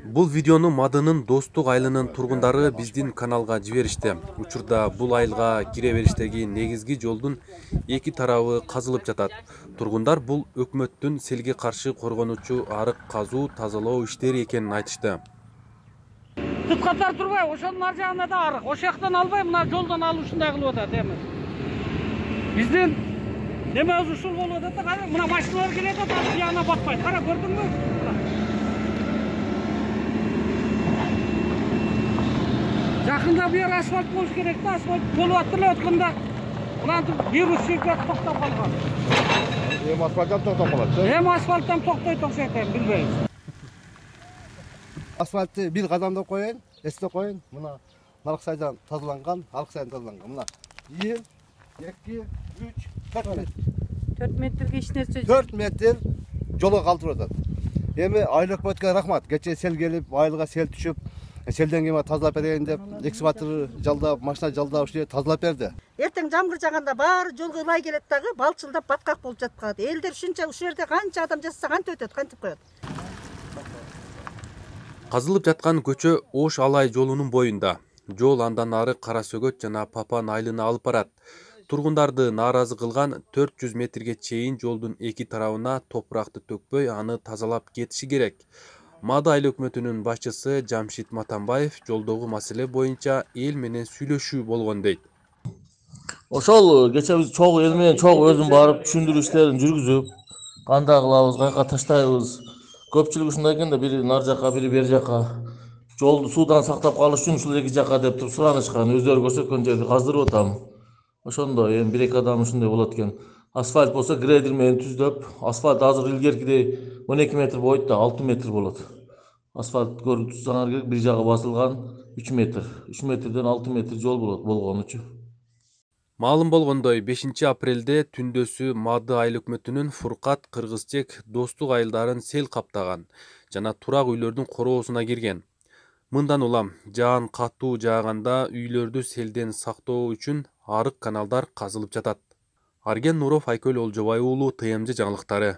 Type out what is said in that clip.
Бул видеону Мадынын Достук айылынын тургундары биздин каналга жиберишти. Учурда бул айылга кире бериштеги негизги жолдун эки тарабы казылып жатат. Тургундар бул өкмөттүн селге каршы коргонуучу арык казуу, тазалоо иштери экенин айтышты. Туткатар турбай, ошонун ар жагында да арык. Ошол жактан албай, мына жолдон алып ушундай кылып атат эми. Биздин немебиз ушул болуп атат да, кара, мына машиналар келет атат, бияна батпайт. Кара, көрдүңбү? Жакында бу жер асфальт болуш керек да, асфальт болуп атты эле өткөндө. Мынантип вирус чекат токтоп калган. Эми асфальттан токтоп калат, да? Эми асфальттан токтой окшойт, билбейм. Асфальтты бир кадамдап коеюн, эстеп коеюн. Мына наркы сайдан тазаланган, аркы сайдан тазаланган. Мына 1, 2, 3, 4 метр. 4 метрге эч нерсе 4 метр жолго калтырып атат. Эми айыл өкмөткө рахмат. Кече сел келип, айылга сел түшүп, селден кийин тазалап берейин деп, экскаватор жалдап, машина жалдап ушул тазалап берди. Эртең жамгыр жаганда баары жолго ылай келет дагы, балчылдап баткак болуп жаткан. Элдер ушунча ушул жерде канча адам жашаса кантип өтөт, кантип коет. Казылып жаткан көчө Ош Алай жолунун боюнда. Жол андан ары Кара Сөгөт жана Папан айылына алып барат. Тургундарды нааразы кылган 400 метрге чейин жолдун эки тарабына топуракты төкпөй, аны тазалап кетиши керек. Мады айыл өкмөтүнүн башчысы Жамшит Матанбаев жолдогу маселе боюнча эл менен сүйлөшүү болгон дейт. Ошол кече биз чогуу эл менен чогуу өзүм барып түшүндүрүү иштерин жүргүзүп, кандай кылабыз, каяка таштайбыз. Көпчүлүк ушундай экен да, бири нар жака, бири бер жака. Жолду суудан сактап калыш үчүн ушул эки жака деп туруп суранышкан. Өздөрү көрсөткөн жерди каздырып атам. Ошондо эми бир эки адам ушундай болот экен. Асфальт болсо грейдер менен түздөп, асфальт азыр илгеркидей 12 метр бойт да 6 метр болот. Асфальт көрүп турсаңар керек, бир жагы басылган 3 метр. 3 метрден 6 метр жол болот болгонучу. Маалым болгондой 5 апрелде түндөсү Мады айыл өкмөтүнүн Фуркат, Кыргызчек, Достук айылдарын сел каптаган жана турак үйлөрдүн короосуна кирген. Мындан улам жаан катуу жааганда үйлөрдү селден сактоо үчүн арык каналдар казылып жатат. Арген Нуров, Айкөл Олжобай уулу, ТМЖ жаңылыктары.